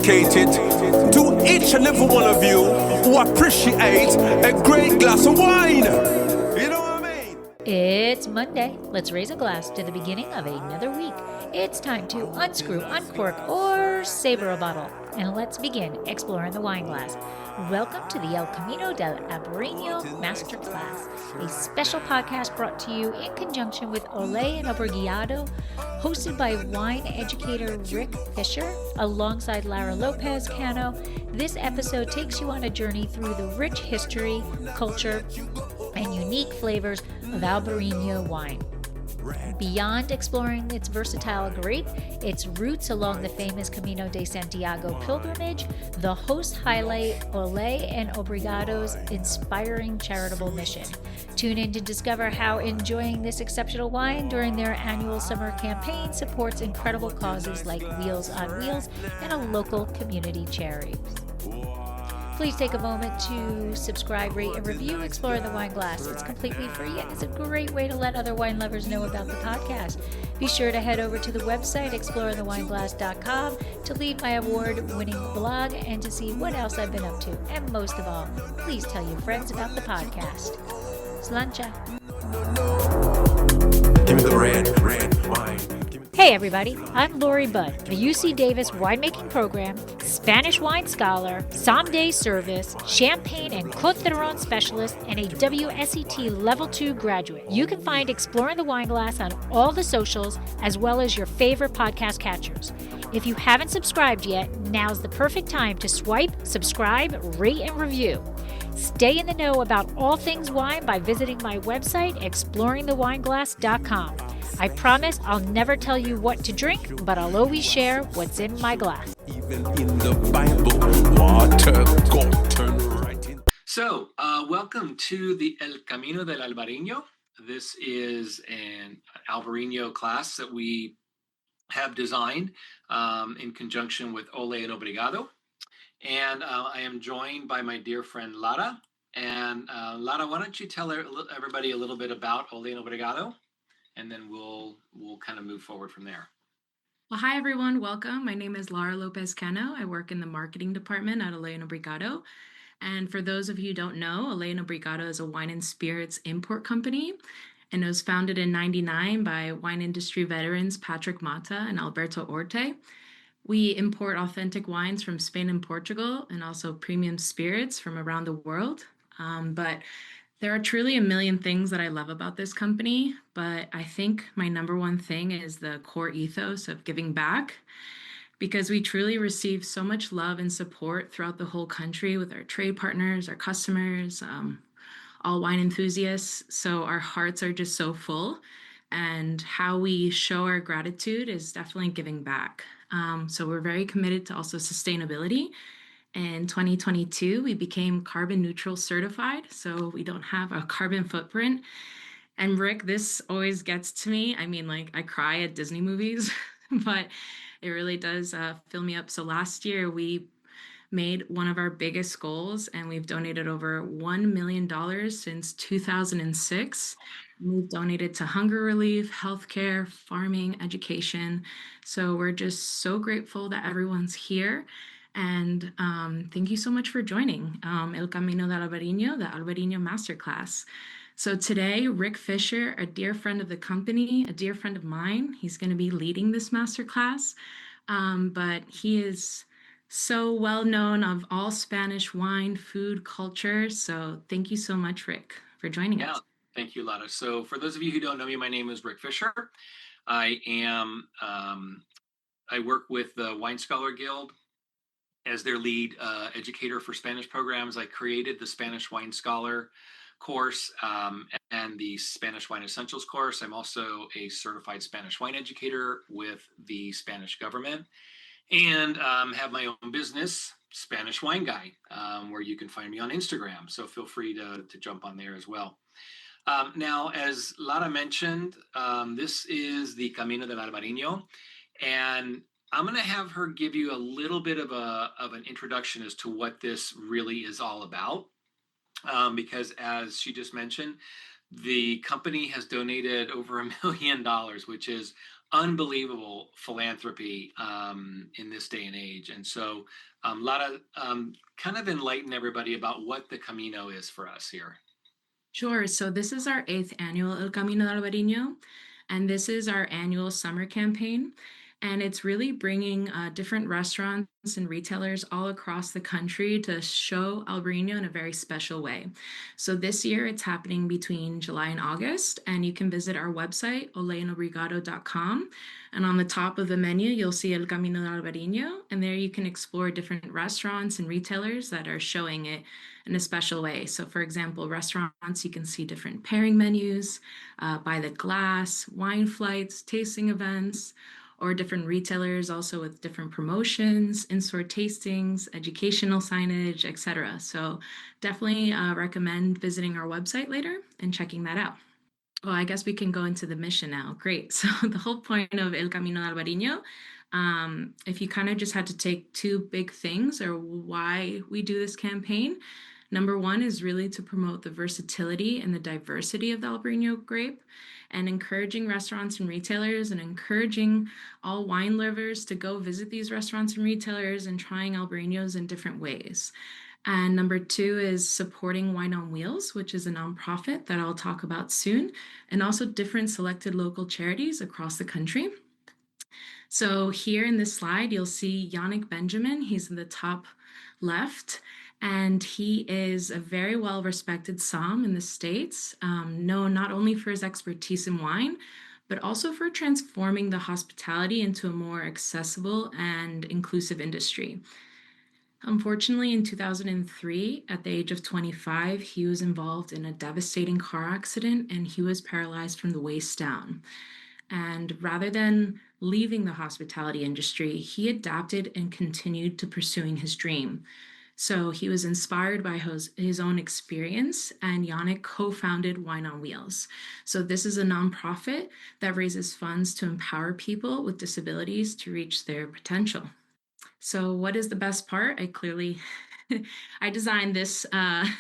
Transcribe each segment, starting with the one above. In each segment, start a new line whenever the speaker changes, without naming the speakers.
dedicated to each and every one of you who appreciate a great glass of wine. You know what I mean?
It's Monday. Let's raise a glass to the beginning of another week. It's time to unscrew, uncork, or savor a bottle. And let's begin exploring the wine glass. Welcome to the Camino del Albariño Masterclass, a special podcast brought to you in conjunction with Ole Obrigado, hosted by wine educator Rick Fischer, alongside Lara Lopez Cano. This episode takes you on a journey through the rich history, culture, and unique flavors of Albariño wine. Beyond exploring its versatile grape, its roots along the famous Camino de Santiago pilgrimage, the hosts highlight Ole and Obrigado's inspiring charitable mission. Tune in to discover how enjoying this exceptional wine during their annual summer campaign supports incredible causes like Wheels on Wheels and a local community charity. Please take a moment to subscribe, rate, and review Exploring the Wine Glass. It's completely free and it's a great way to let other wine lovers know about the podcast. Be sure to head over to the website, exploringthewineglass.com, to read my award-winning blog and to see what else I've been up to. And most of all, please tell your friends about the podcast. Slancha.
Give me the red wine.
Hey everybody, I'm Lori Budd, a UC Davis winemaking program, Spanish wine scholar, sommelier service, champagne and Côte d'Aron specialist, and a WSET Level 2 graduate. You can find Exploring the Wine Glass on all the socials, as well as your favorite podcast catchers. If you haven't subscribed yet, now's the perfect time to swipe, subscribe, rate, and review. Stay in the know about all things wine by visiting my website, exploringthewineglass.com. I promise I'll never tell you what to drink, but I'll always share what's in my glass.
Even in the Bible, water gon' turn right in.
So, welcome to the El Camino del Albariño. This is an Albariño class that we have designed in conjunction with Ole and Obrigado. And I am joined by my dear friend Lara. And Lara, why don't you tell everybody a little bit about Ole and Obrigado? And then we'll kind of move forward from there.
Well, hi, everyone. Welcome. My name is Lara Lopez Cano. I work in the marketing department at Ole Obrigado. And for those of you who don't know, Ole Obrigado is a wine and spirits import company. And it was founded in 1999 by wine industry veterans Patrick Mata and Alberto Orte. We import authentic wines from Spain and Portugal, and also premium spirits from around the world. But there are truly a million things that I love about this company, but I think my number one thing is the core ethos of giving back, because we truly receive so much love and support throughout the whole country with our trade partners, our customers, all wine enthusiasts. So our hearts are just so full, and how we show our gratitude is definitely giving back. So we're very committed to also sustainability. In 2022, we became carbon neutral certified, so we don't have a carbon footprint. And Rick, this always gets to me. I mean, like, I cry at Disney movies, but it really does fill me up. So last year, we made one of our biggest goals, and we've donated over $1 million since 2006. We've donated to hunger relief, healthcare, farming, education. So we're just so grateful that everyone's here. And thank you so much for joining El Camino del Albariño, the Albariño Masterclass. So today, Rick Fischer, a dear friend of the company, a dear friend of mine, he's going to be leading this masterclass. But he is so well known of all Spanish wine, food, culture. So thank you so much, Rick, for joining us.
Thank you, Lara. So for those of you who don't know me, my name is Rick Fischer. I work with the Wine Scholar Guild as their lead educator for Spanish programs. I created the Spanish Wine Scholar course and the Spanish Wine Essentials course. I'm also a certified Spanish wine educator with the Spanish government, and have my own business, Spanish Wine Guy, where you can find me on Instagram. So feel free to jump on there as well. Now, as Lara mentioned, this is the Camino del Albariño, and I'm going to have her give you a little bit of an introduction as to what this really is all about, because as she just mentioned, The company has donated over $1 million, which is unbelievable philanthropy in this day and age. And so, Lara, kind of enlighten everybody about what the Camino is for us here.
Sure. So this is our 8th annual El Camino del Albariño, and this is our annual summer campaign. And it's really bringing different restaurants and retailers all across the country to show Albariño in a very special way. So this year it's happening between July and August, and you can visit our website, oleobrigado.com. And on the top of the menu, you'll see El Camino del Albariño, and there you can explore different restaurants and retailers that are showing it in a special way. So for example, restaurants, you can see different pairing menus, by the glass, wine flights, tasting events, or different retailers also with different promotions, in-store tastings, educational signage, etc. So definitely recommend visiting our website later and checking that out. Well, I guess we can go into the mission now. Great. So the whole point of El Camino del Albariño, if you kind of just had to take two big things or why we do this campaign, number one is really to promote the versatility and the diversity of the Albariño grape, and encouraging restaurants and retailers and encouraging all wine lovers to go visit these restaurants and retailers and trying Albariños in different ways. And number two is supporting Wine on Wheels, which is a nonprofit that I'll talk about soon, and also different selected local charities across the country. So here in this slide, you'll see Yannick Benjamin. He's in the top left. And he is a very well-respected somm in the States, known not only for his expertise in wine, but also for transforming the hospitality into a more accessible and inclusive industry. Unfortunately, in 2003, at the age of 25, he was involved in a devastating car accident and he was paralyzed from the waist down. And rather than leaving the hospitality industry, he adapted and continued to pursuing his dream. So he was inspired by his own experience, and Yannick co-founded Wine on Wheels. So this is a nonprofit that raises funds to empower people with disabilities to reach their potential. So what is the best part? I designed this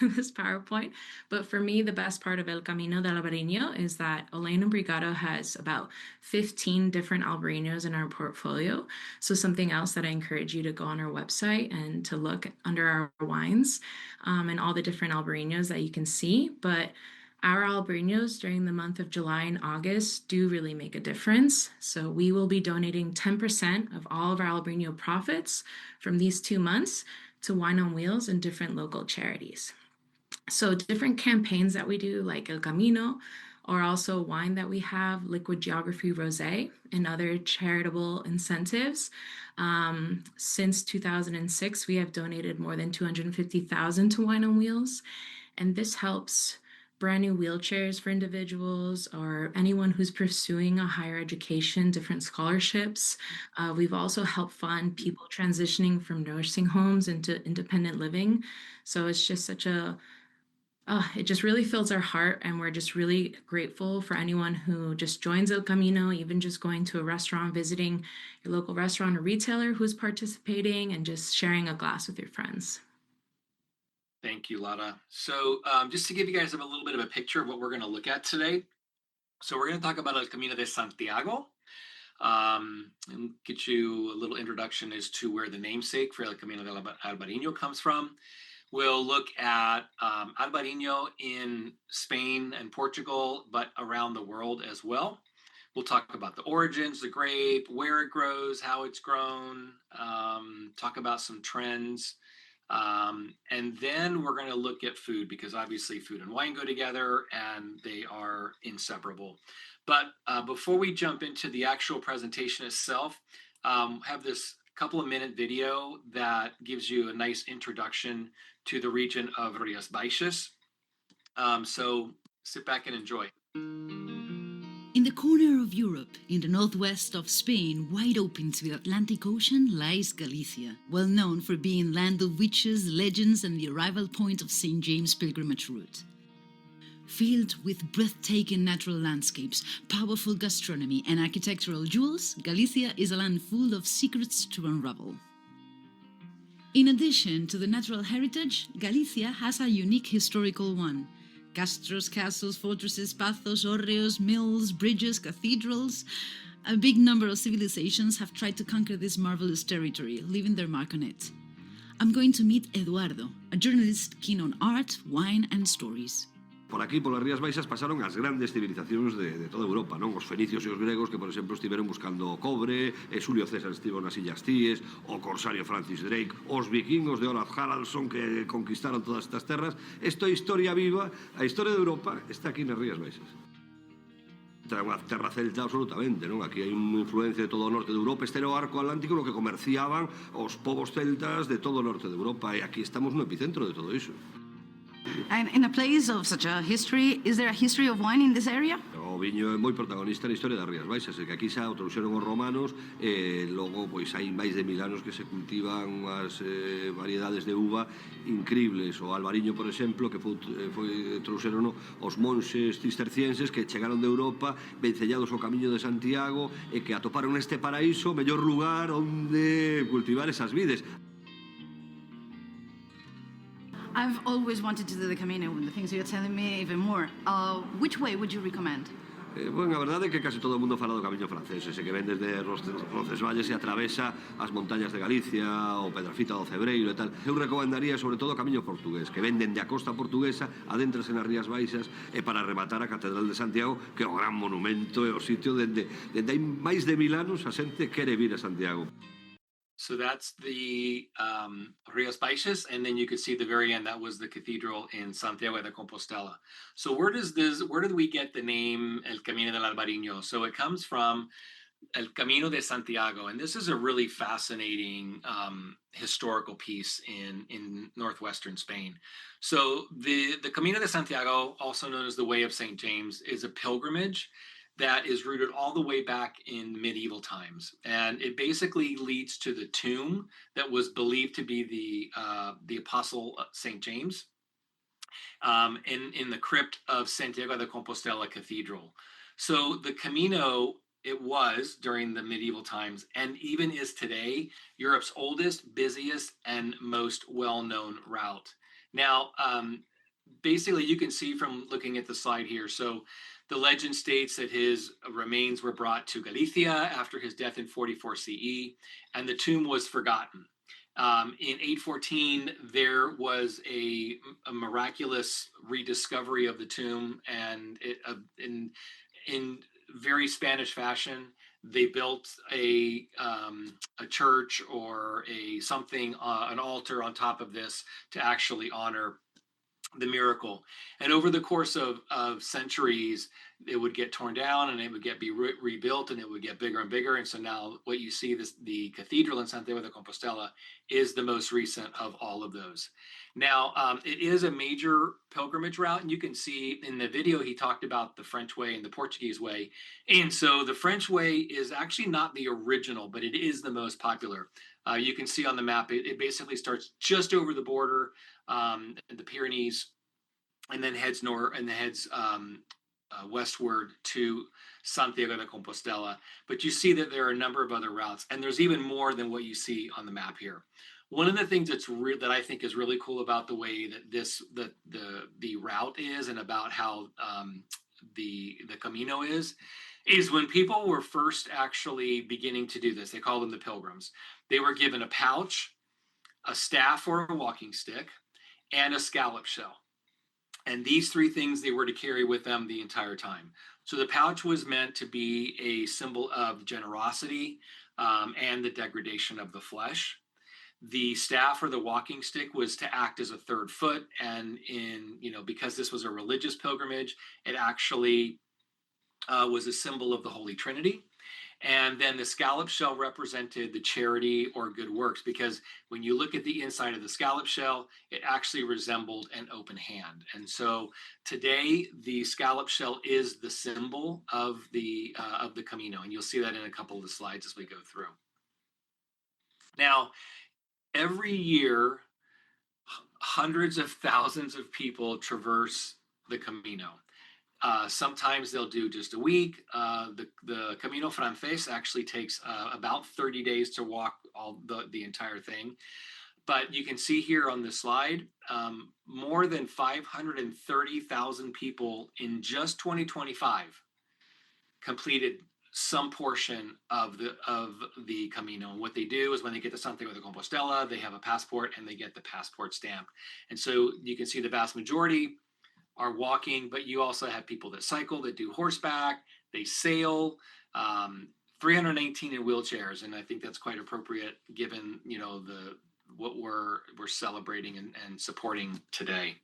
this PowerPoint, but for me, the best part of El Camino del Albariño is that Ole Obrigado has about 15 different Albariños in our portfolio. So something else that I encourage you to go on our website and to look under our wines and all the different Albariños that you can see. But our Albariños during the month of July and August do really make a difference. So we will be donating 10% of all of our Albariño profits from these 2 months to Wine on Wheels and different local charities. So different campaigns that we do, like El Camino, or also wine that we have, Liquid Geography Rosé, and other charitable incentives. Since 2006, we have donated more than $250,000 to Wine on Wheels, and this helps brand new wheelchairs for individuals or anyone who's pursuing a higher education, different scholarships. We've also helped fund people transitioning from nursing homes into independent living. So it's just it just really fills our heart, and we're just really grateful for anyone who just joins El Camino, even just going to a restaurant, visiting your local restaurant or retailer who's participating, and just sharing a glass with your friends.
Thank you, Lara. So just to give you guys a little bit of a picture of what we're going to look at today. So we're going to talk about El Camino de Santiago and get you a little introduction as to where the namesake for El Camino del Albariño comes from. We'll look at Albariño in Spain and Portugal, but around the world as well. We'll talk about the origins, the grape, where it grows, how it's grown, talk about some trends. And then we're going to look at food, because obviously food and wine go together and they are inseparable. But before we jump into the actual presentation itself, have this couple of minute video that gives you a nice introduction to the region of Rías Baixas. So sit back and enjoy.
In the corner of Europe, in the northwest of Spain, wide open to the Atlantic Ocean, lies Galicia, well known for being land of witches, legends, and the arrival point of St. James' pilgrimage route. Filled with breathtaking natural landscapes, powerful gastronomy, and architectural jewels, Galicia is a land full of secrets to unravel. In addition to the natural heritage, Galicia has a unique historical one. Castros, castles, fortresses, pathos, hórreos, mills, bridges, cathedrals. A big number of civilizations have tried to conquer this marvelous territory, leaving their mark on it. I'm going to meet Eduardo, a journalist keen on art, wine and stories.
Por aquí, por las Rías Baixas, pasaron as grandes civilizacións de toda Europa, non? Os fenicios e os gregos que, por exemplo, estiveron buscando cobre, Xulio César estivo nas Illas Cíes, o corsario Francis Drake, os vikingos de Olaf Haraldsson que conquistaron todas estas terras. Isto é historia viva, a historia de Europa está aquí nas Rías Baixas. É unha terra celta absolutamente, non? Aquí hai unha influencia de todo o norte de Europa. Este era o arco atlántico no que comerciaban os povos celtas de todo o norte de Europa, e aquí estamos no epicentro de todo iso.
And in a place of such a history, is there a history of wine in this area?
O viño é moi protagonista na historia das Rías Baixas, e que aquí xa o trouxeron os romanos, e logo pois hai máis de 1000 anos que se cultivan unhas variedades de uva increíbles. O albariño, por exemplo, que trouxeron os monxes cistercienses que chegaron de Europa vencellados ao Camino de Santiago e que atoparon neste paraíso o mellor lugar onde cultivar esas vides.
I've always wanted to do the Camino, and the things you're telling me even more. Which way would you recommend?
Bueno, a verdade é que casi todo o mundo fala do camiño francés, ese que ven desde Roncesvalles e atravesa as montañas de Galicia, o Pedrafita do Cebreiro e tal. Eu recomendaría sobre todo o camiño portugués, que ven dende a costa portuguesa, adéntrase nas Rías Baixas, e para rematar a Catedral de Santiago, que é o gran monumento e o sitio dende hai máis de 1000 anos a xente quere vir a Santiago.
So that's the Rías Baixas, and then you could see the very end. That was the cathedral in Santiago de Compostela. So where did we get the name El Camino del Albariño? So it comes from El Camino de Santiago, and this is a really fascinating historical piece in northwestern Spain. So the Camino de Santiago, also known as the Way of St. James, is a pilgrimage that is rooted all the way back in medieval times, and it basically leads to the tomb that was believed to be the apostle Saint James in the crypt of Santiago de Compostela Cathedral. So the Camino, it was during the medieval times, and even is today, Europe's oldest, busiest, and most well-known route. Now, basically, you can see from looking at the slide here. So the legend states that his remains were brought to Galicia after his death in 44 CE, and the tomb was forgotten. In 814, there was a miraculous rediscovery of the tomb, and in very Spanish fashion, they built a church or an altar on top of this to actually honor the miracle. And over the course of centuries, it would get torn down and it would be rebuilt, and it would get bigger and bigger. And so now what you see, the cathedral in Santiago de Compostela is the most recent of all of those. Now, it is a major pilgrimage route, and you can see in the video, he talked about the French way and the Portuguese way. And so the French way is actually not the original, but it is the most popular. You can see on the map, it basically starts just over the border, the Pyrenees, and then heads westward to Santiago de Compostela. But you see that there are a number of other routes, and there's even more than what you see on the map here. One of the things that I think is really cool about the way that the route is, and about how the Camino is when people were first actually beginning to do this, they call them the pilgrims. They were given a pouch, a staff or a walking stick, and a scallop shell. And these three things they were to carry with them the entire time. So the pouch was meant to be a symbol of generosity and the degradation of the flesh. The staff or the walking stick was to act as a third foot. And because this was a religious pilgrimage, it actually was a symbol of the Holy Trinity. And then the scallop shell represented the charity or good works, because when you look at the inside of the scallop shell, it actually resembled an open hand. And so today, the scallop shell is the symbol of the Camino, and you'll see that in a couple of the slides as we go through. Now, every year, hundreds of thousands of people traverse the Camino. Sometimes they'll do just a week. The Camino Frances actually takes about 30 days to walk the entire thing. But you can see here on the slide, more than 530,000 people in just 2025 completed some portion of the Camino. And what they do is when they get to Santiago de Compostela, they have a passport and they get the passport stamp. And so you can see the vast majority are walking, but you also have people that cycle, that do horseback, they sail, 318 in wheelchairs. And I think that's quite appropriate given, what we're celebrating and supporting today.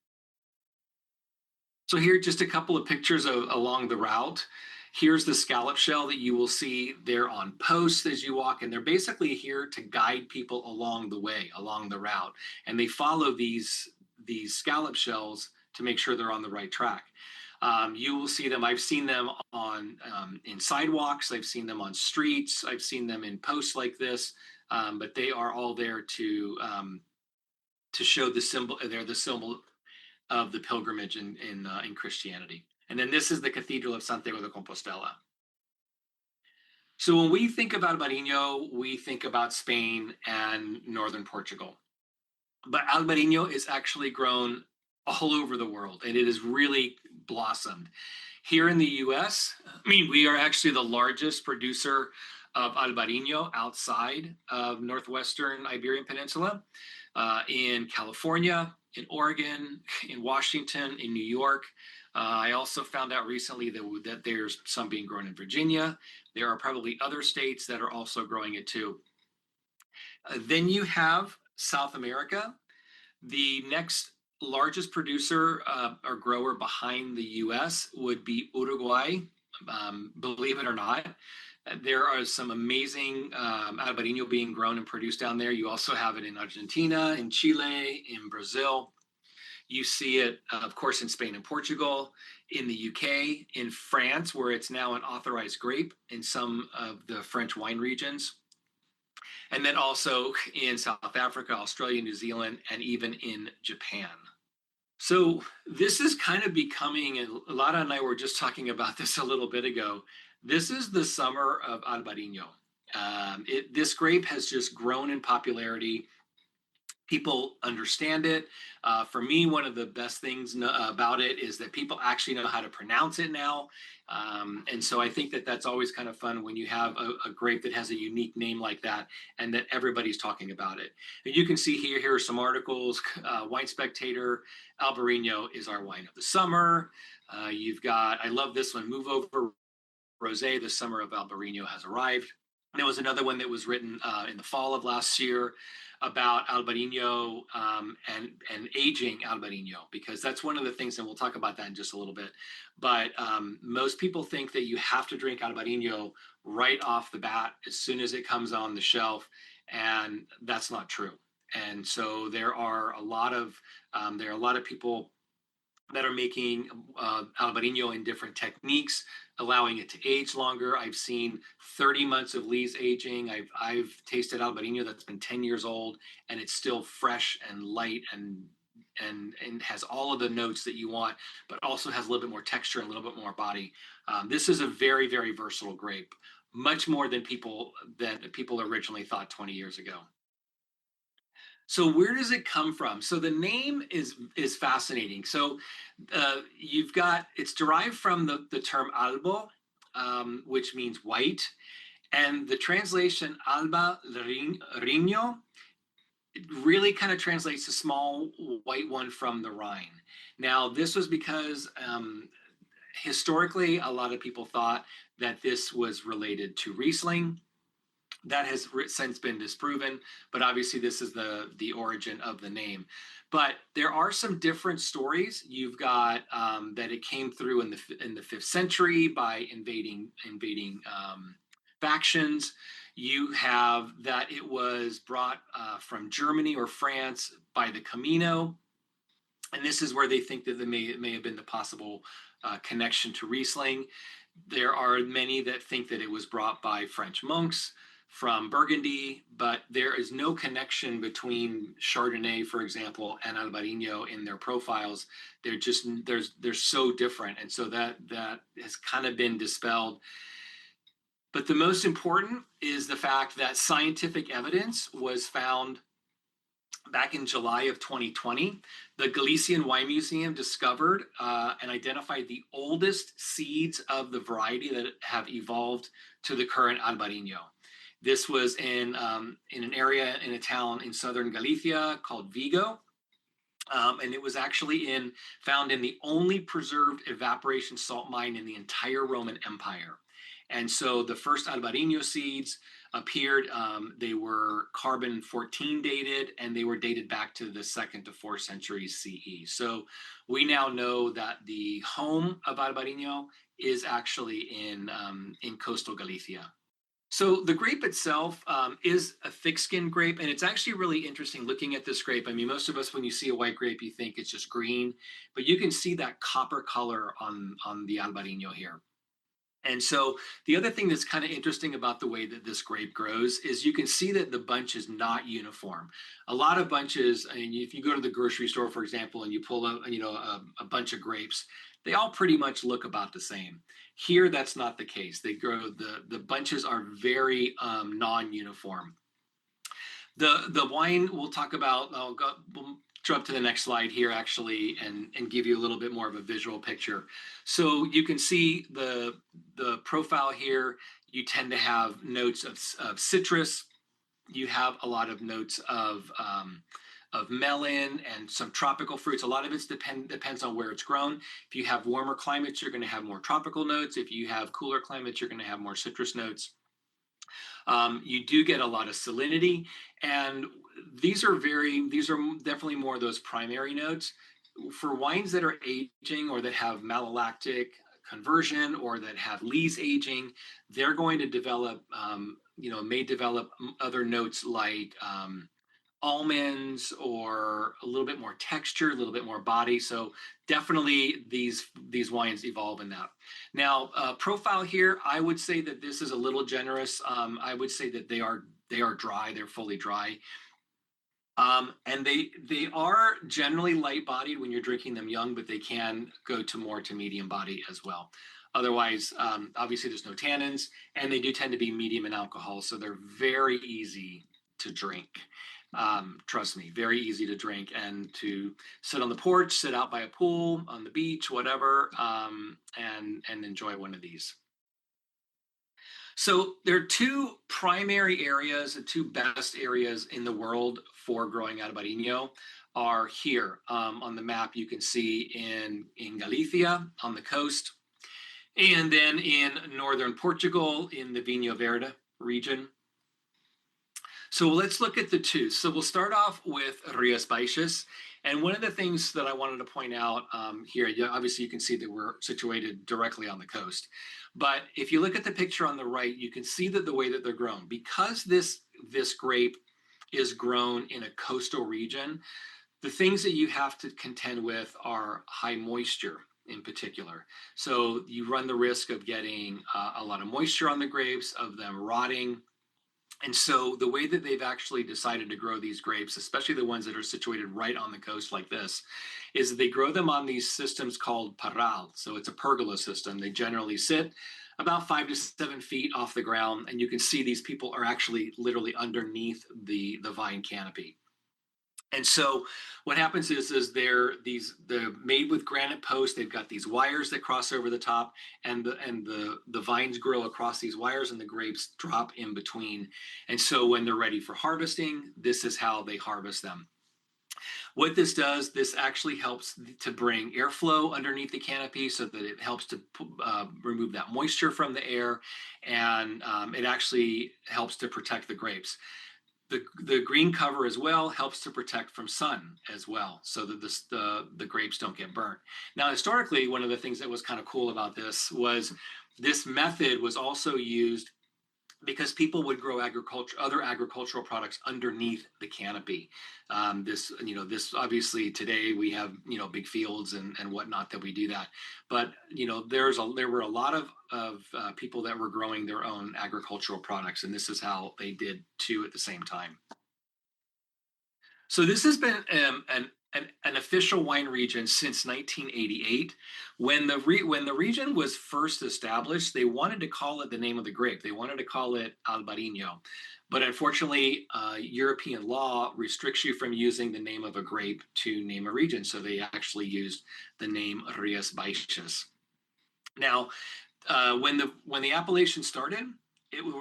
So here, just a couple of pictures along the route. Here's the scallop shell that you will see there on posts as you walk, and they're basically here to guide people along the way, along the route. And they follow these scallop shells to make sure they're on the right track. You will see them. I've seen them in sidewalks. I've seen them on streets. I've seen them in posts like this. But they are all there to show the symbol. They're the symbol of the pilgrimage in Christianity. And then this is the Cathedral of Santiago de Compostela. So when we think about Albariño, we think about Spain and northern Portugal. But Albariño is actually grown all over the world, and it has really blossomed. Here in the US, we are actually the largest producer of Albariño outside of northwestern Iberian Peninsula, in California, in Oregon, in Washington, in New York. I also found out recently that there's some being grown in Virginia. There are probably other states that are also growing it too. Then you have South America. The next largest producer or grower behind the US would be Uruguay. Believe it or not, there are some amazing Albariño being grown and produced down there. You also have it in Argentina, in Chile, in Brazil. You see it, of course, in Spain and Portugal, in the UK, in France, where it's now an authorized grape in some of the French wine regions. And then also in South Africa, Australia, New Zealand, and even in Japan. So this is kind of becoming, and Lara and I were just talking about this a little bit ago, this is the summer of Albariño. This grape has just grown in popularity. People understand it. For me, one of the best things about it is that people actually know how to pronounce it now. And so I think that that's always kind of fun when you have a grape that has a unique name like that and that everybody's talking about it. And you can see here are some articles. Wine Spectator, Albariño is our wine of the summer. You've got, I love this one, Move Over Rosé, the summer of Albariño has arrived. And there was another one that was written in the fall of last year about Albariño and aging Albariño, because that's one of the things, and we'll talk about that in just a little bit. But most people think that you have to drink Albariño right off the bat as soon as it comes on the shelf, and that's not true. And so there are a lot of people that are making Albariño in different techniques, allowing it to age longer. I've seen 30 months of lees aging. I've tasted Albariño that's been 10 years old, and it's still fresh and light and has all of the notes that you want, but also has a little bit more texture and a little bit more body. This is a very, very versatile grape, much more than people originally thought 20 years ago. So where does it come from? So the name is fascinating. So it's derived from the term albo, which means white, and the translation Albariño, it really kind of translates to small white one from the Rhine. Now, this was because historically, a lot of people thought that this was related to Riesling. That has since been disproven, but obviously this is the origin of the name. But there are some different stories. You've got that it came through in the 5th century by invading factions. You have that it was brought from Germany or France by the Camino, and this is where they think that there may have been the possible connection to Riesling. There are many that think that it was brought by French monks from Burgundy, but there is no connection between Chardonnay, for example, and Albariño in their profiles. They're so different, and so that has kind of been dispelled. But the most important is the fact that scientific evidence was found back in July of 2020, the Galician Wine Museum discovered and identified the oldest seeds of the variety that have evolved to the current Albariño. This was in an area in a town in southern Galicia called Vigo. And it was actually found in the only preserved evaporation salt mine in the entire Roman Empire. And so the first Albariño seeds appeared. They were carbon 14 dated, and they were dated back to the 2nd to 4th centuries CE. So we now know that the home of Albariño is actually in coastal Galicia. So the grape itself is a thick-skinned grape, and it's actually really interesting looking at this grape. I mean, most of us, when you see a white grape, you think it's just green, but you can see that copper color on the Albariño here. And so the other thing that's kind of interesting about the way that this grape grows is you can see that the bunch is not uniform. A lot of bunches, I mean, if you go to the grocery store, for example, and you pull out, a bunch of grapes, they all pretty much look about the same. Here, that's not the case. They grow, the bunches are very non-uniform. The wine we'll talk about, we'll jump to the next slide here actually and give you a little bit more of a visual picture. So you can see the profile here. You tend to have notes of citrus. You have a lot of notes of melon and some tropical fruits. A lot of it depends on where it's grown. If you have warmer climates, you're going to have more tropical notes. If you have cooler climates, you're going to have more citrus notes. You do get a lot of salinity, and these are definitely more of those primary notes. For wines that are aging or that have malolactic conversion or that have lees aging, they're going to develop, may develop other notes like almonds or a little bit more texture, a little bit more body. So definitely these wines evolve in that. Now, profile here, I would say that this is a little generous. I would say that they are dry, they're fully dry. And they are generally light bodied when you're drinking them young, but they can go to medium body as well. Otherwise, obviously there's no tannins, and they do tend to be medium in alcohol. So they're very easy to drink. Trust me, very easy to drink and to sit on the porch, sit out by a pool, on the beach, whatever, and enjoy one of these. So there are two primary areas, the two best areas in the world for growing Albariño are here. On the map, you can see in Galicia on the coast, and then in northern Portugal in the Vinho Verde region. So let's look at the two. So we'll start off with Rias Baixas. And one of the things that I wanted to point out here, obviously you can see that we're situated directly on the coast. But if you look at the picture on the right, you can see that the way that they're grown, because this grape is grown in a coastal region, the things that you have to contend with are high moisture in particular. So you run the risk of getting a lot of moisture on the grapes, of them rotting. And so the way that they've actually decided to grow these grapes, especially the ones that are situated right on the coast like this, is that they grow them on these systems called parral. So it's a pergola system. They generally sit about 5 to 7 feet off the ground. And you can see these people are actually literally underneath the vine canopy. And so what happens is they're made with granite posts. They've got these wires that cross over the top, and the vines grow across these wires, and the grapes drop in between. And so when they're ready for harvesting, this is how they harvest them. What this does, this actually helps to bring airflow underneath the canopy so that it helps to remove that moisture from the air, and it actually helps to protect the grapes. The green cover as well helps to protect from sun as well, so that the grapes don't get burnt. Now, historically, one of the things that was kind of cool about this was this method was also used because people would grow other agricultural products underneath the canopy. This obviously today we have big fields and whatnot that we do that, but there were a lot of people that were growing their own agricultural products, and this is how they did two at the same time. So this has been an official wine region since 1988. When the region was first established, they wanted to call it the name of the grape. They wanted to call it Albariño. But unfortunately, European law restricts you from using the name of a grape to name a region. So they actually used the name Rías Baixas. Now, when the appellation started,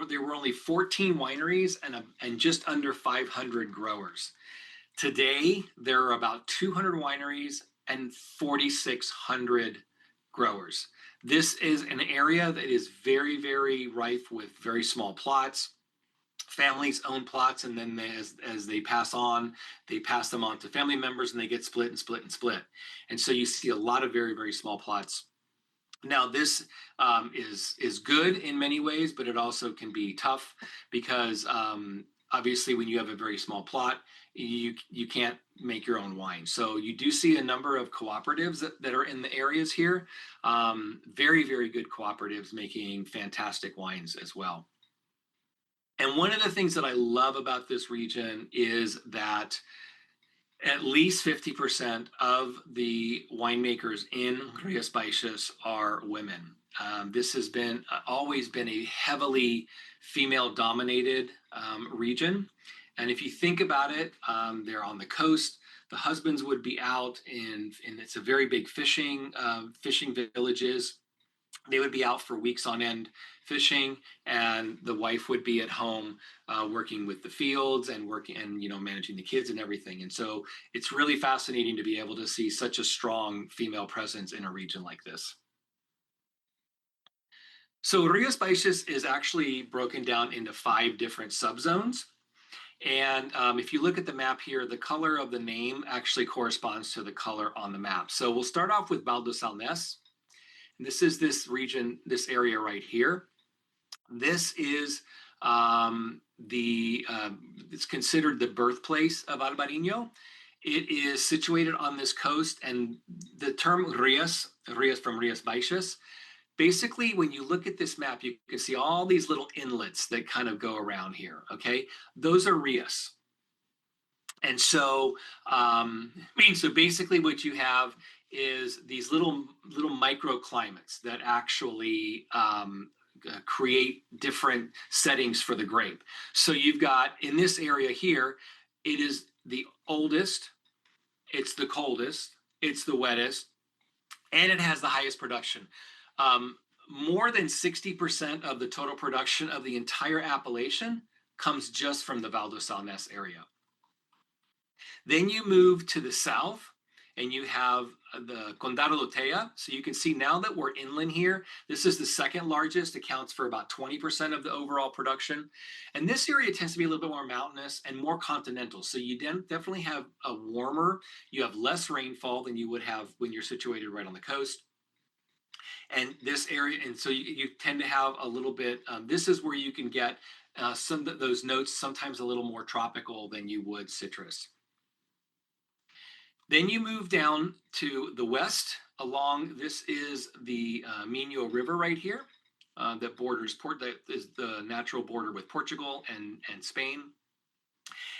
there were only 14 wineries and just under 500 growers. Today, there are about 200 wineries and 4,600 growers. This is an area that is very, very rife with very small plots. Families own plots, and then as they pass on, they pass them on to family members, and they get split and split and split. And so you see a lot of very, very small plots. Now, this is good in many ways, but it also can be tough because obviously when you have a very small plot, you can't make your own wine. So you do see a number of cooperatives that are in the areas here. Very, very good cooperatives making fantastic wines as well. And one of the things that I love about this region is that at least 50% of the winemakers in Rías Baixas are women. This has always been a heavily female-dominated region. And if you think about it, they're on the coast. The husbands would be out and it's a very big fishing villages. They would be out for weeks on end fishing, and the wife would be at home working with the fields and managing the kids and everything. And so it's really fascinating to be able to see such a strong female presence in a region like this. So Rías Baixas is actually broken down into 5 different subzones. And if you look at the map here, the color of the name actually corresponds to the color on the map. So we'll start off with Val do Salnés. This is this region, this area right here. This is it's considered the birthplace of Albariño. It is situated on this coast, and the term Rías from Rías Baixas, basically when you look at this map, you can see all these little inlets that kind of go around here, okay? Those are Rías. And so, so basically what you have is these little microclimates that actually create different settings for the grape. So you've got, in this area here, it is the oldest, it's the coldest, it's the wettest, and it has the highest production. More than 60% of the total production of the entire appellation comes just from the Val do Salnés area. Then you move to the south, and you have the Condado do Teia. So you can see now that we're inland here, this is the second largest, accounts for about 20% of the overall production. And this area tends to be a little bit more mountainous and more continental. So you definitely have you have less rainfall than you would have when you're situated right on the coast. And this area, and so you tend to have a little bit, this is where you can get some of those notes, sometimes a little more tropical than you would citrus. Then you move down to the west this is the Minho River right here that borders that is the natural border with Portugal and Spain.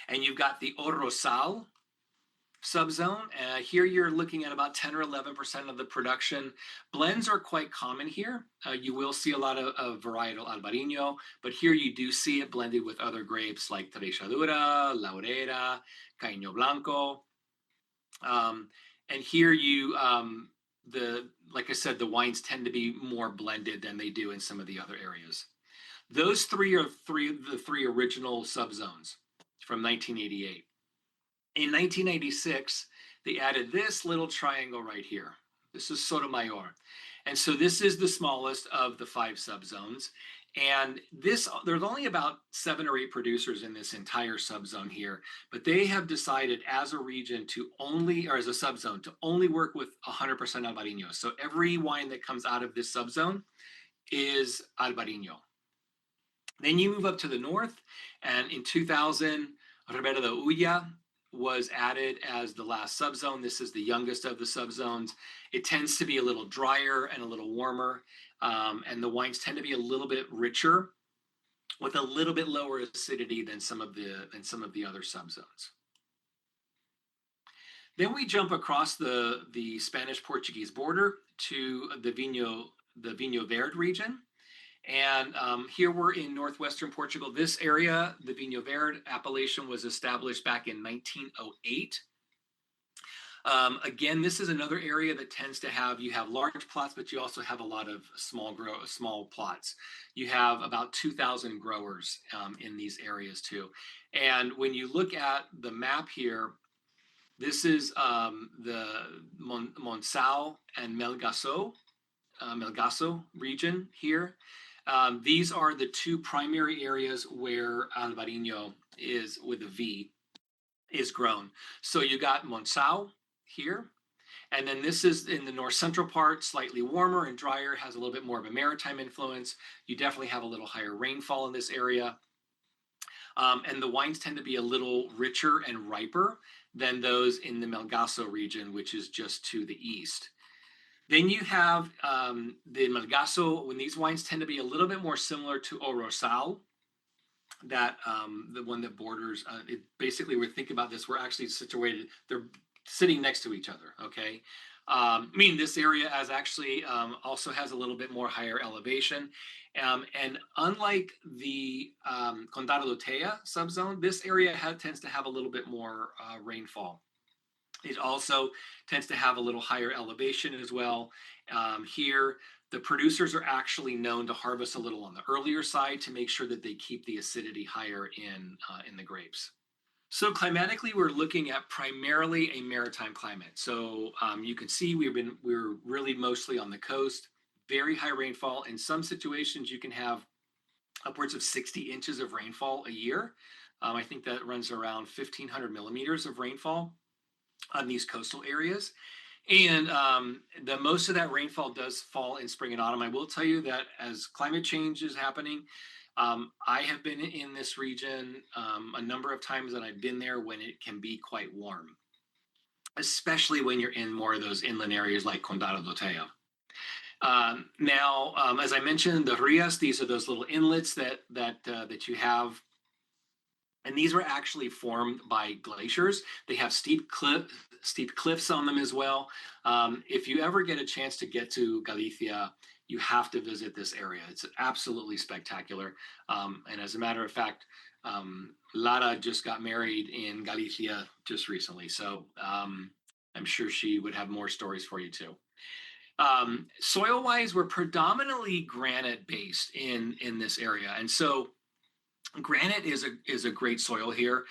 And you've got the O Rosal subzone. Here you're looking at about 10 or 11% of the production. Blends are quite common here. You will see a lot of varietal Albariño, but here you do see it blended with other grapes like Treixadura, Laurera, Caíño Blanco. And here like I said, the wines tend to be more blended than they do in some of the other areas. Those three are the three original subzones from 1988. In 1996, they added this little triangle right here. This is Sotomayor. And so this is the smallest of the 5 subzones. And there's only about 7 or 8 producers in this entire subzone here, but they have decided as a region as a subzone to only work with 100% Albariño. So every wine that comes out of this subzone is Albariño. Then you move up to the north, and in 2000, Ribera da Ulla was added as the last subzone. This is the youngest of the subzones. It tends to be a little drier and a little warmer. And the wines tend to be a little bit richer with a little bit lower acidity than some of the other subzones. Then we jump across the Spanish-Portuguese border to the Vinho Verde region. And here we're in northwestern Portugal. This area, the Vinho Verde appellation, was established back in 1908. Again, this is another area that tends to have, you have large plots, but you also have a lot of small plots. You have about 2,000 growers in these areas too. And when you look at the map here, this is the Monção and Melgaço region here. These are the two primary areas where Albariño is, with a V, is grown. So you got Monção here, and then this is in the north central part, slightly warmer and drier, has a little bit more of a maritime influence. You definitely have a little higher rainfall in this area. And the wines tend to be a little richer and riper than those in the Melgaço region, which is just to the east. Then you have the Melgaço, when these wines tend to be a little bit more similar to O Rosal, that the one that borders, basically we think about this, we're actually situated, they're sitting next to each other, okay? I mean, this area as actually also has a little bit more higher elevation. And unlike the Condado do Teia subzone, this area tends to have a little bit more rainfall. It also tends to have a little higher elevation as well. Here, the producers are actually known to harvest a little on the earlier side to make sure that they keep the acidity higher in the grapes. So climatically, we're looking at primarily a maritime climate. So you can see we're really mostly on the coast, very high rainfall. In some situations, you can have upwards of 60 inches of rainfall a year. I think that runs around 1,500 millimeters of rainfall on these coastal areas. And the most of that rainfall does fall in spring and autumn. I will tell you that as climate change is happening, I have been in this region a number of times, and I've been there when it can be quite warm, especially when you're in more of those inland areas like Condado do Teia. Now, as I mentioned, the rias, these are those little inlets that you have. And these were actually formed by glaciers. They have steep cliffs on them as well. If you ever get a chance to get to Galicia, you have to visit this area. It's absolutely spectacular. And as a matter of fact, Lara just got married in Galicia just recently. So I'm sure she would have more stories for you too. Soil-wise, we're predominantly granite-based in this area. And so granite is a great soil here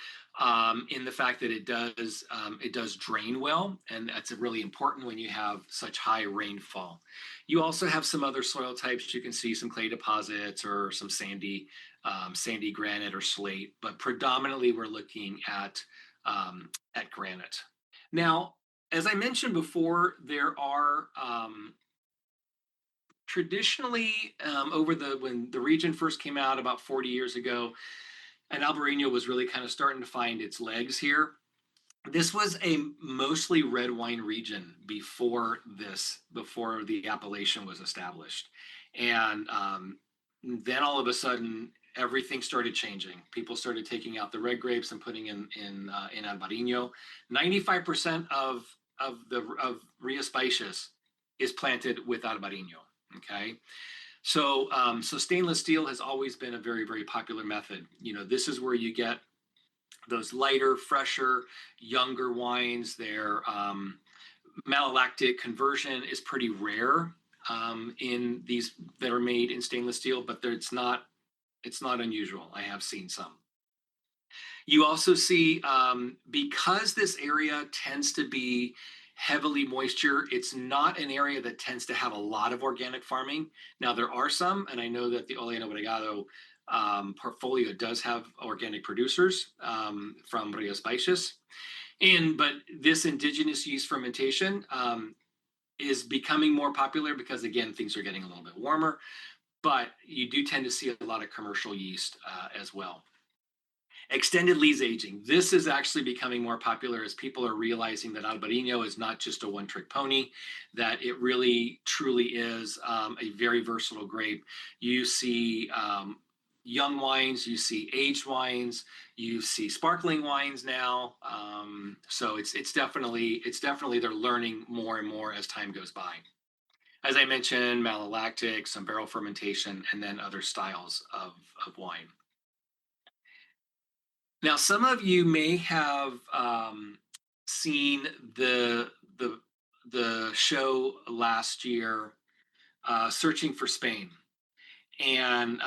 in the fact that it does drain well, and that's really important when you have such high rainfall. You also have some other soil types. You can see some clay deposits or some sandy granite or slate, but predominantly we're looking at granite. Now, as I mentioned before, there are traditionally, when the region first came out about 40 years ago, and Albariño was really kind of starting to find its legs here, this was a mostly red wine region before the appellation was established. And then all of a sudden, everything started changing. People started taking out the red grapes and putting in Albariño. 95% of Rias Baixas is planted with Albariño. Okay, so stainless steel has always been a very, very popular method. You know, this is where you get those lighter, fresher, younger wines. Their malolactic conversion is pretty rare in these that are made in stainless steel, but it's not unusual. I have seen some. You also see, because this area tends to be heavily moisture, it's not an area that tends to have a lot of organic farming. Now, there are some, and I know that the Ole Obrigado portfolio does have organic producers from Rias Baixas. But this indigenous yeast fermentation is becoming more popular because, again, things are getting a little bit warmer, but you do tend to see a lot of commercial yeast as well. Extended lees aging. This is actually becoming more popular as people are realizing that Albariño is not just a one-trick pony, that it really, truly is a very versatile grape. You see young wines, you see aged wines, you see sparkling wines now. So it's definitely they're learning more and more as time goes by. As I mentioned, malolactic, some barrel fermentation, and then other styles of wine. Now, some of you may have seen the show last year, Searching for Spain, and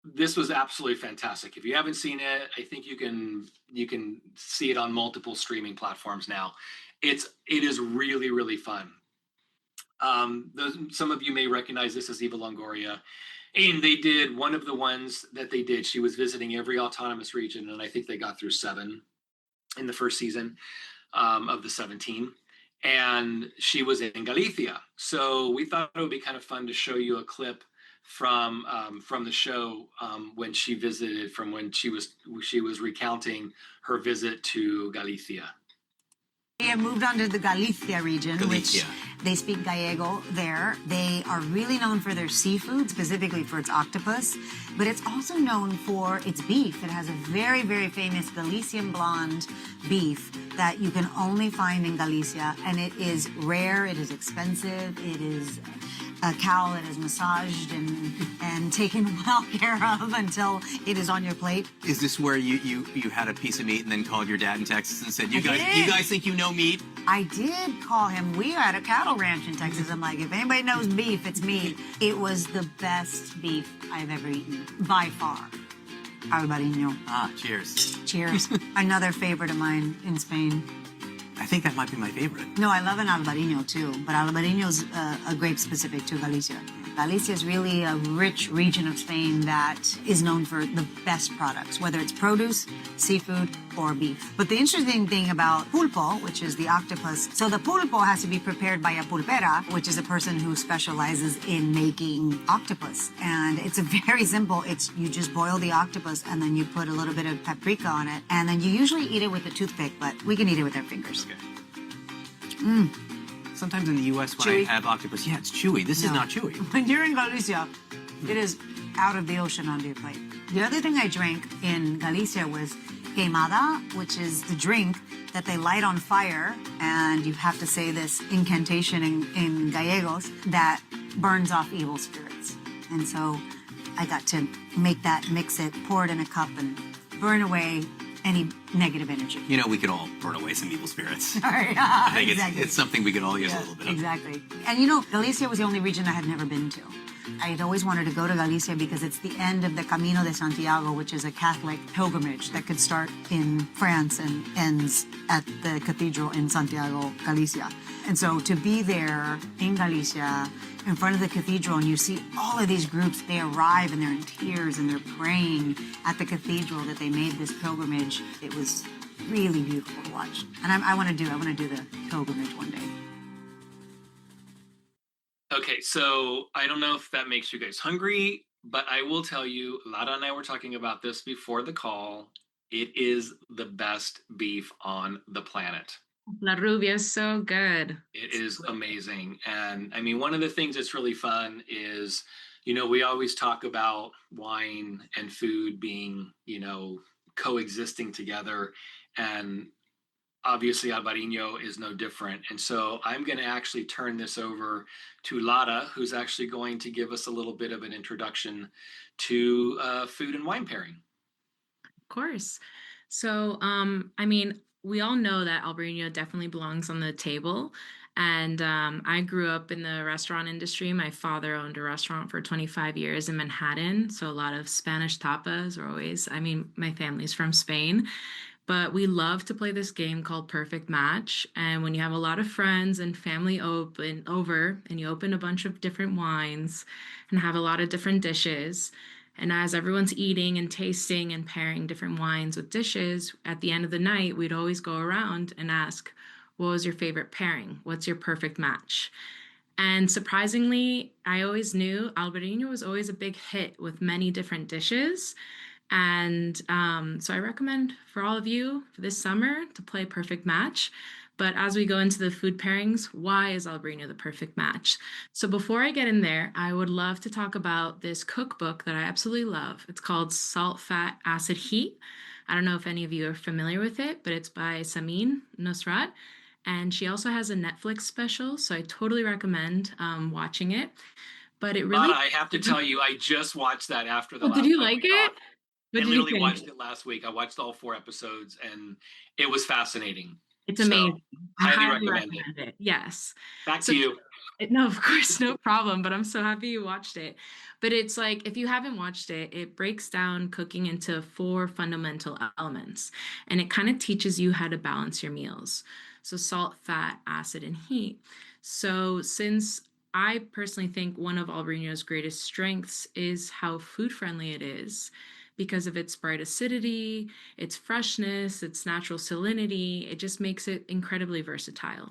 this was absolutely fantastic. If you haven't seen it, I think you can see it on multiple streaming platforms now. It is really, really fun. Some of you may recognize this as Eva Longoria. And they did one of the ones that they did. She was visiting every autonomous region, and I think they got through 7 in the first season of the 17. And she was in Galicia. So we thought it would be kind of fun to show you a clip from the show when she visited, from when she was recounting her visit to Galicia.
They have moved on to the Galicia region,
Galicia.
which they speak Gallego there. They are really known for their seafood, specifically for its octopus, but it's also known for its beef. It has a very, very famous Galician blonde beef that you can only find in Galicia, and it is rare, it is expensive, it is a cow that is massaged and taken well care of until it is on your plate.
Is this where you had a piece of meat and then called your dad in Texas and said, you guys think you know meat?
I did call him. We are at a cattle ranch in Texas. I'm like, if anybody knows beef, it's me. It was the best beef I've ever eaten, by far. Albariño.
Ah, cheers.
Cheers. Another favorite of mine in Spain.
I think that might be my favorite.
No, I love an Albariño too, but Albariño is a grape specific to Galicia. Galicia is really a rich region of Spain that is known for the best products, whether it's produce, seafood, or beef. But the interesting thing about pulpo, which is the octopus, so the pulpo has to be prepared by a pulpera, which is a person who specializes in making octopus. And it's a very simple, you just boil the octopus and then you put a little bit of paprika on it, and then you usually eat it with a toothpick, but we can eat it with our fingers.
Okay. Sometimes in the U.S. when
Chewy.
I have octopus, yeah, it's chewy. This is
No.
not chewy.
When you're in Galicia, it is out of the ocean onto your plate. The other thing I drank in Galicia was queimada, which is the drink that they light on fire, and you have to say this incantation in Gallegos that burns off evil spirits. And so I got to make that, mix it, pour it in a cup, and burn away any negative energy.
You know, we could all burn away some evil spirits.
Sorry.
I think
Exactly.
it's something we could all use a little bit of.
Exactly. And you know, Galicia was the only region I had never been to. I'd always wanted to go to Galicia because it's the end of the Camino de Santiago, which is a Catholic pilgrimage that could start in France and ends at the cathedral in Santiago, Galicia. And so to be there in Galicia, in front of the cathedral, and you see all of these groups, they arrive and they're in tears and they're praying at the cathedral that they made this pilgrimage. It was really beautiful to watch. And I want to do the pilgrimage one day.
Okay, so I don't know if that makes you guys hungry, but I will tell you, Lara and I were talking about this before the call. It is the best beef on the planet.
La Rubia is so good.
It is amazing. And I mean, one of the things that's really fun is, you know, we always talk about wine and food being, you know, coexisting together. And obviously Albariño is no different. And so I'm going to actually turn this over to Lara, who's actually going to give us a little bit of an introduction to food and wine pairing.
Of course. So, I mean, we all know that Albariño definitely belongs on the table. And I grew up in the restaurant industry. My father owned a restaurant for 25 years in Manhattan. So a lot of Spanish tapas are always, I mean, my family's from Spain. But we love to play this game called Perfect Match. And when you have a lot of friends and family over and you open a bunch of different wines and have a lot of different dishes, and as everyone's eating and tasting and pairing different wines with dishes, at the end of the night, we'd always go around and ask, what was your favorite pairing? What's your perfect match? And surprisingly, I always knew Albariño was always a big hit with many different dishes. And so I recommend for all of you for this summer to play Perfect Match. But as we go into the food pairings, why is Albariño the perfect match? So before I get in there, I would love to talk about this cookbook that I absolutely love. It's called Salt, Fat, Acid, Heat. I don't know if any of you are familiar with it, but it's by Samin Nosrat. And she also has a Netflix special, so I totally recommend watching it. But it really...
Lara, I have to tell you, I just watched that after the
Oh,
last
did you
time
like
we
it?
talked.
What
I
did you
literally
think?
watched it last week. I watched all 4 episodes, and it was fascinating.
It's
So,
amazing. I
highly
highly
recommend
recommend it. Yes.
Back
So
to you.
no, of course, no problem. But I'm so happy you watched it. But it's like, if you haven't watched it, it breaks down cooking into 4 fundamental elements, and it kind of teaches you how to balance your meals. So salt, fat, acid, and heat. So since I personally think one of Albariño's greatest strengths is how food friendly it is, because of its bright acidity, its freshness, its natural salinity, it just makes it incredibly versatile.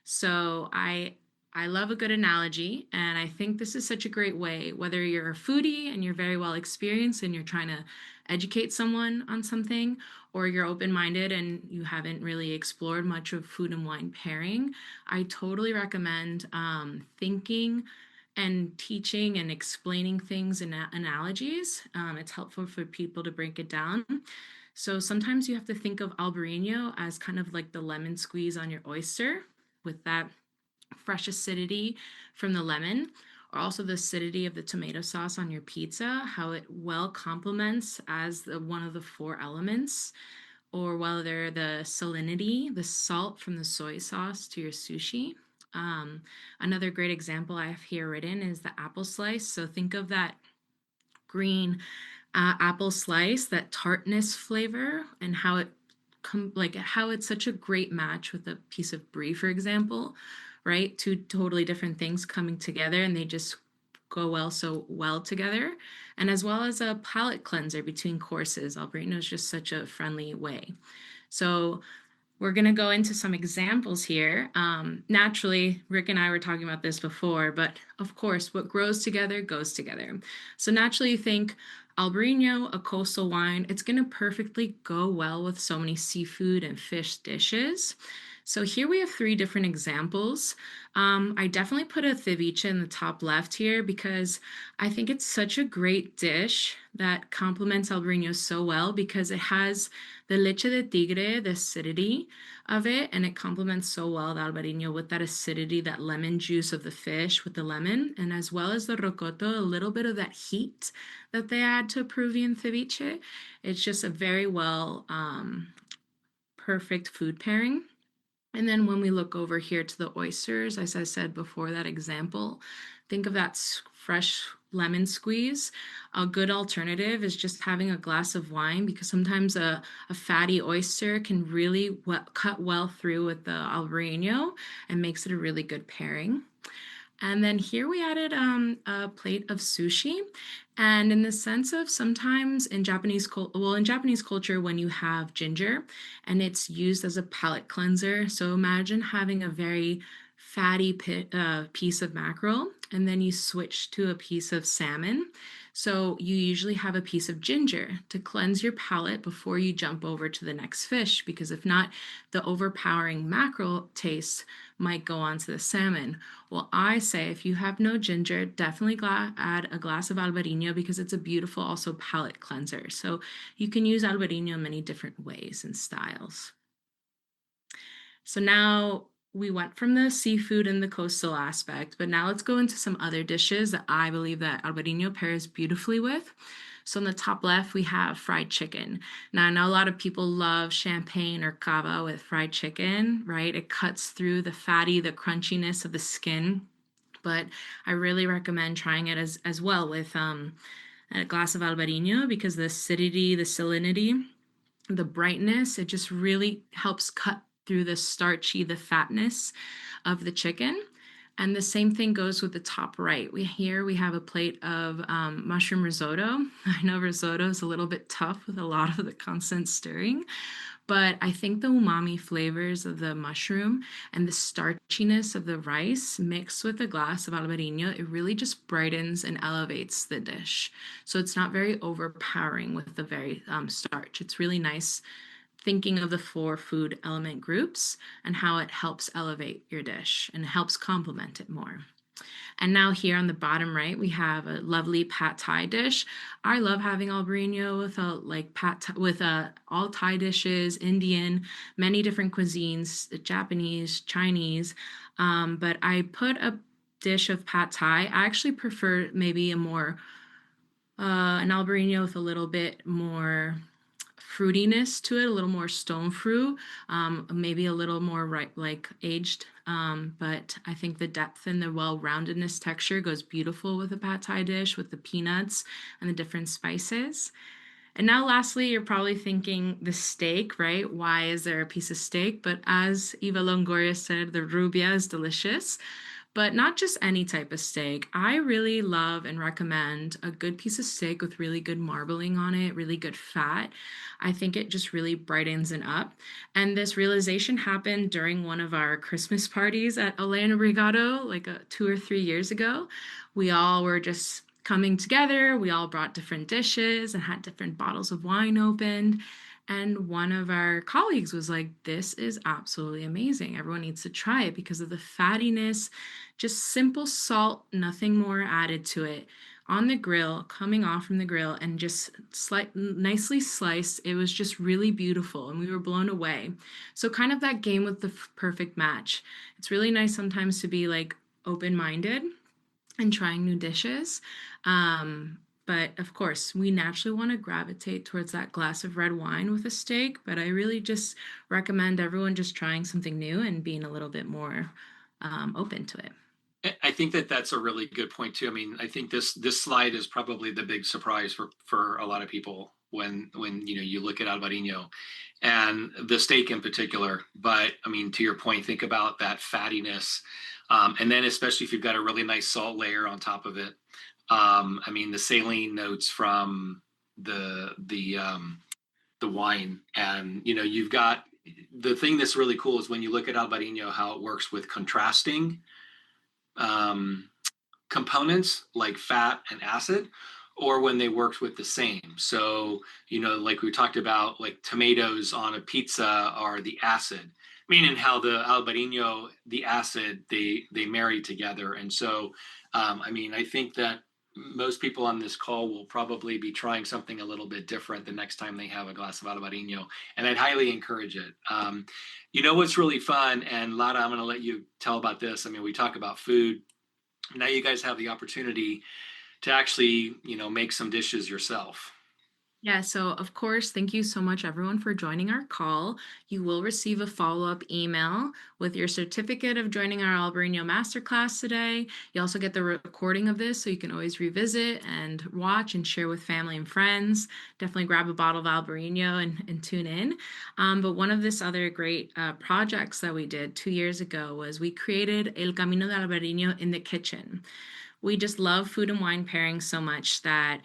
So I love a good analogy, and I think this is such a great way, whether you're a foodie and you're very well experienced and you're trying to educate someone on something, or you're open-minded and you haven't really explored much of food and wine pairing. I totally recommend thinking and teaching and explaining things in analogies. It's helpful for people to break it down. So sometimes you have to think of Albariño as kind of like the lemon squeeze on your oyster, with that fresh acidity from the lemon, or also the acidity of the tomato sauce on your pizza, how it well complements as one of the 4 elements, or whether the salinity, the salt from the soy sauce to your sushi. Another great example I have here written is the apple slice. So think of that green apple slice, that tartness flavor, and how it how it's such a great match with a piece of brie, for example, right? 2 totally different things coming together, and they just go so well together. And as well as a palate cleanser between courses, Albariño is just such a friendly way. So we're going to go into some examples here. Naturally, Rick and I were talking about this before, but of course, what grows together goes together. So naturally, you think Albariño, a coastal wine, it's going to perfectly go well with so many seafood and fish dishes. So here we have 3 different examples. I definitely put a ceviche in the top left here because I think it's such a great dish that complements Albariño so well, because it has the leche de tigre, the acidity of it, and it complements so well the Albariño with that acidity, that lemon juice of the fish with the lemon, and as well as the rocoto, a little bit of that heat that they add to a Peruvian ceviche. It's just a very well perfect food pairing. And then when we look over here to the oysters, as I said before, that example, think of that fresh lemon squeeze. A good alternative is just having a glass of wine, because sometimes a fatty oyster can really cut well through with the Albariño and makes it a really good pairing. And then here we added a plate of sushi. And in the sense of sometimes in Japanese culture, when you have ginger and it's used as a palate cleanser. So imagine having a very fatty piece of mackerel, and then you switch to a piece of salmon. So you usually have a piece of ginger to cleanse your palate before you jump over to the next fish, because if not, the overpowering mackerel taste might go on to the salmon. Well, I say if you have no ginger, definitely add a glass of Albariño, because it's a beautiful also palate cleanser. So you can use Albariño in many different ways and styles. So now we went from the seafood and the coastal aspect, but now let's go into some other dishes that I believe that Albariño pairs beautifully with. So on the top left, we have fried chicken. Now, I know a lot of people love champagne or cava with fried chicken, right? It cuts through the fatty, the crunchiness of the skin, but I really recommend trying it as well with a glass of Albariño, because the acidity, the salinity, the brightness, it just really helps cut through the starchy, the fatness of the chicken. And the same thing goes with the top right. Here we have a plate of mushroom risotto. I know risotto is a little bit tough with a lot of the constant stirring, but I think the umami flavors of the mushroom and the starchiness of the rice mixed with a glass of Albariño, it really just brightens and elevates the dish. So it's not very overpowering with the very starch. It's really nice thinking of the 4 food element groups and how it helps elevate your dish and helps complement it more. And now here on the bottom right, we have a lovely pad thai dish. I love having Albariño with all Thai dishes, Indian, many different cuisines, Japanese, Chinese. But I put a dish of pad thai. I actually prefer maybe a more an Albariño with a little bit more fruitiness to it, a little more stone fruit, maybe a little more aged. But I think the depth and the well-roundedness texture goes beautiful with a pad thai dish with the peanuts and the different spices. And now lastly, you're probably thinking the steak, right? Why is there a piece of steak? But as Eva Longoria said, the rubia is delicious. But not just any type of steak. I really love and recommend a good piece of steak with really good marbling on it, really good fat. I think it just really brightens it up. And this realization happened during one of our Christmas parties at Ole Obrigado, 2 or 3 years ago. We all were just coming together. We all brought different dishes and had different bottles of wine opened. And one of our colleagues was like, this is absolutely amazing. Everyone needs to try it because of the fattiness, just simple salt, nothing more added to it. On the grill, coming off from the grill and just nicely sliced. It was just really beautiful and we were blown away. So kind of that game with the perfect match. It's really nice sometimes to be open-minded and trying new dishes. But of course, we naturally want to gravitate towards that glass of red wine with a steak. But I really just recommend everyone just trying something new and being a little bit more open to it.
I think that's a really good point too. I mean, I think this slide is probably the big surprise for a lot of people when you look at Albariño and the steak in particular. But I mean, to your point, think about that fattiness, and then especially if you've got a really nice salt layer on top of it. I mean, the saline notes from the wine, and you've got the thing that's really cool is when you look at Albariño, how it works with contrasting components like fat and acid, or when they worked with the same. So, like we talked about, like tomatoes on a pizza are the acid, meaning how the Albariño, the acid, they marry together. And so, I mean, I think that most people on this call will probably be trying something a little bit different the next time they have a glass of Albariño, and I'd highly encourage it. What's really fun, and Lara, I'm going to let you tell about this. I mean, we talk about food. Now you guys have the opportunity to actually, make some dishes yourself.
Yeah, so of course, thank you so much, everyone, for joining our call. You will receive a follow-up email with your certificate of joining our Albariño Masterclass today. You also get the recording of this, so you can always revisit and watch and share with family and friends. Definitely grab a bottle of Albariño and tune in. But one of this other great projects that we did 2 years ago was we created El Camino del Albariño in the kitchen. We just love food and wine pairing so much that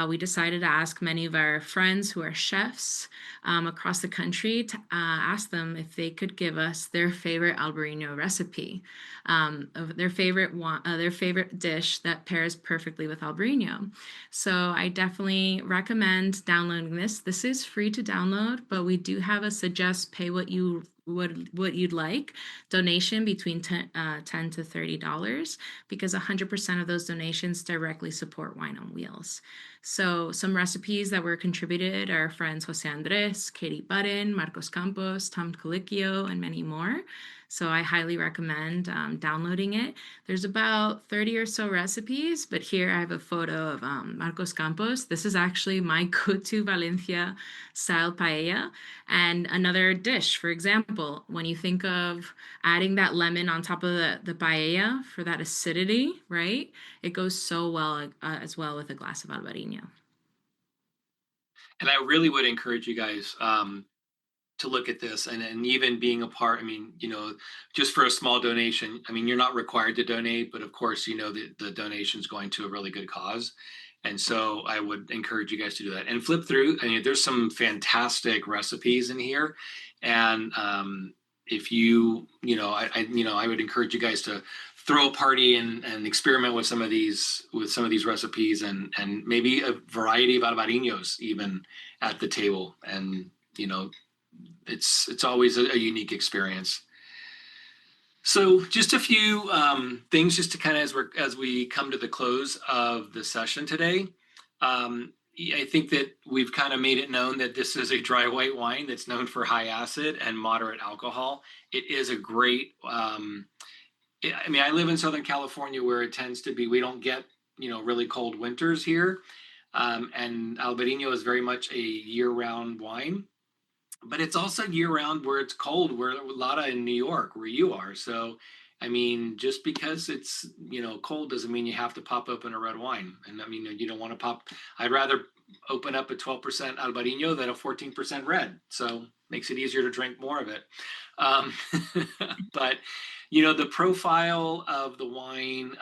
we decided to ask many of our friends who are chefs across the country to ask them if they could give us their favorite Albariño recipe, of their favorite dish that pairs perfectly with Albariño. So I definitely recommend downloading this. This is free to download, but we do have a suggest pay what you'd like donation between $10 to $30, because 100% of those donations directly support Wine on Wheels. So some recipes that were contributed are friends Jose Andres, Katie Button, Marcos Campos, Tom Colicchio, and many more. So I highly recommend downloading it. There's about 30 or so recipes, but here I have a photo of Marcos Campos. This is actually my go-to Valencia style paella. And another dish, for example, when you think of adding that lemon on top of the paella for that acidity, right? It goes so well as well with a glass of Albariño.
And I really would encourage you guys to look at this and even being a part. I mean, just for a small donation, I mean, you're not required to donate, but of course, the donation is going to a really good cause. And so I would encourage you guys to do that and flip through. I mean, there's some fantastic recipes in here. And if I would encourage you guys to throw a party and experiment with some of these recipes and maybe a variety of Albariños even at the table. And, it's always a unique experience. So just a few things just to kind of as we come to the close of the session today. I think that we've kind of made it known that this is a dry white wine that's known for high acid and moderate alcohol. It is a great, I live in Southern California where it tends to be, we don't get, really cold winters here. And Albariño is very much a year-round wine, but it's also year-round where it's cold, where a lot of in New York, where you are. So, just because it's, cold doesn't mean you have to pop open a red wine. And you don't want to pop, I'd rather open up a 12% Albariño than a 14% red. So makes it easier to drink more of it. But, the profile of the wine,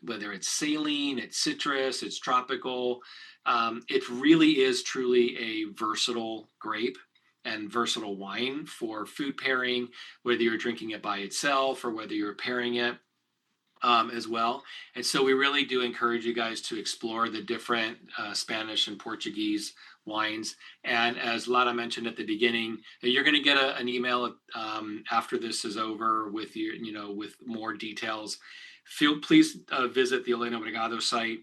whether it's saline, it's citrus, it's tropical, it really is truly a versatile grape and versatile wine for food pairing, whether you're drinking it by itself or whether you're pairing it as well. And so we really do encourage you guys to explore the different Spanish and Portuguese wines. And as Lara mentioned at the beginning, you're going to get an email after this is over with with more details. Please visit the Ole Obrigado site.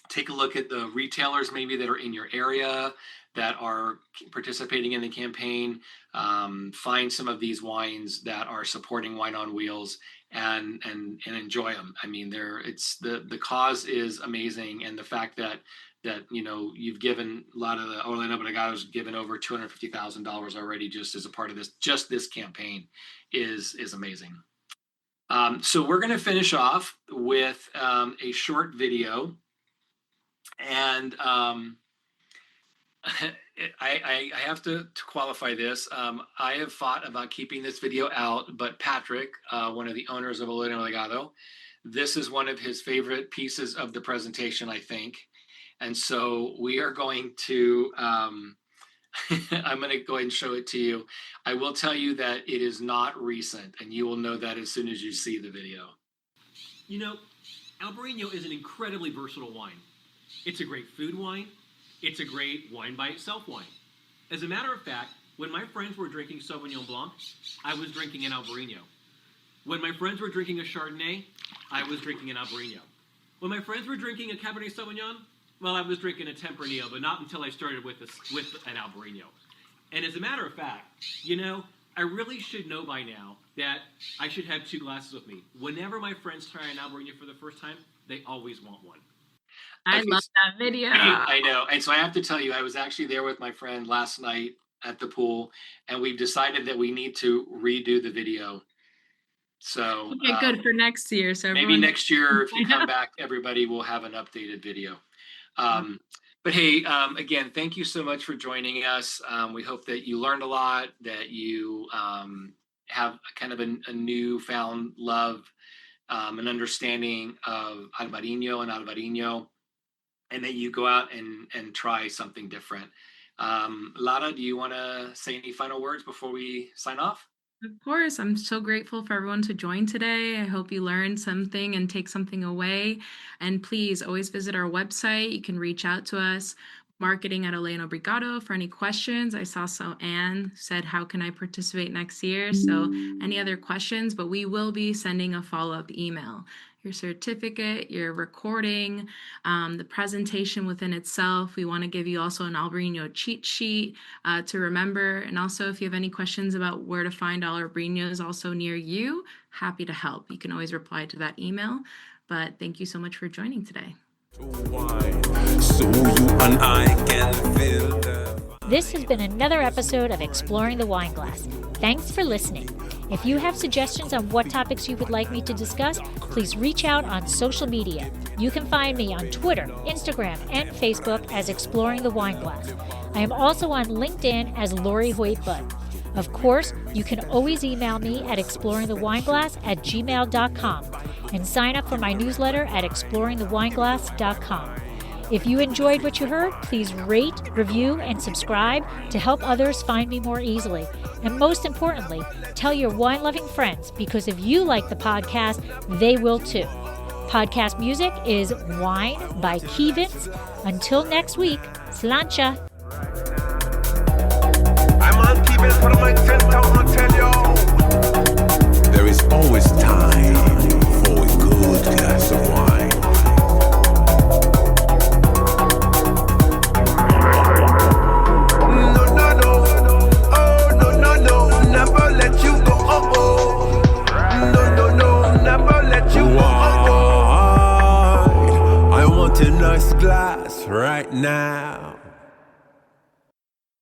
Take a look at the retailers maybe that are in your area that are participating in the campaign. Find some of these wines that are supporting Wine on Wheels and enjoy them. The cause is amazing, and the fact that you've given a lot of the Ole Obrigado's given over $250,000 already just as a part of this campaign is amazing. So we're going to finish off with a short video, and I have to qualify this. I have thought about keeping this video out, but Patrick, one of the owners of Ole Obrigado, this is one of his favorite pieces of the presentation, I think. And so we are going to, I'm going to go ahead and show it to you. I will tell you that it is not recent, and you will know that as soon as you see the video.
Albariño is an incredibly versatile wine. It's a great food wine. It's a great wine by itself wine. As a matter of fact, when my friends were drinking Sauvignon Blanc, I was drinking an Albariño. When my friends were drinking a Chardonnay, I was drinking an Albariño. When my friends were drinking a Cabernet Sauvignon, well, I was drinking a Tempranillo, but not until I started with an Albariño. And as a matter of fact, I really should know by now that I should have 2 glasses with me. Whenever my friends try an Albariño for the first time, they always want one.
I love that video.
I know. And so I have to tell you, I was actually there with my friend last night at the pool, and we've decided that we need to redo the video. So
okay, good for next year. So
maybe next year, if you come back, everybody will have an updated video. But hey, again, thank you so much for joining us. We hope that you learned a lot, that you have kind of a newfound love and understanding of Albariño and Albariño, and that you go out and try something different. Lara, do you want to say any final words before we sign off?
Of course. I'm so grateful for everyone to join today. I hope you learned something and take something away. And please always visit our website. You can reach out to us, marketing at Ole Obrigado, for any questions. I saw Anne said, how can I participate next year? So any other questions, but we will be sending a follow-up email. Your certificate, your recording, the presentation within itself. We want to give you also an Albariño cheat sheet to remember. And also, if you have any questions about where to find Albariños also near you, happy to help. You can always reply to that email. But thank you so much for joining today.
So you and I can feel
This has been another episode of Exploring the Wine Glass. Thanks for listening. If you have suggestions on what topics you would like me to discuss, please reach out on social media. You can find me on Twitter, Instagram, and Facebook as Exploring the Wine Glass. I am also on LinkedIn as Lori Hoyt-Budd. Of course, you can always email me at exploringthewineglass@gmail.com and sign up for my newsletter at exploringthewineglass.com. If you enjoyed what you heard, please rate, review, and subscribe to help others find me more easily. And most importantly, tell your wine-loving friends, because if you like the podcast, they will too. Podcast music is Wine by Kevins. Until next week, slancha.
I'm on keeping what I might send out and tell you.
There is always time.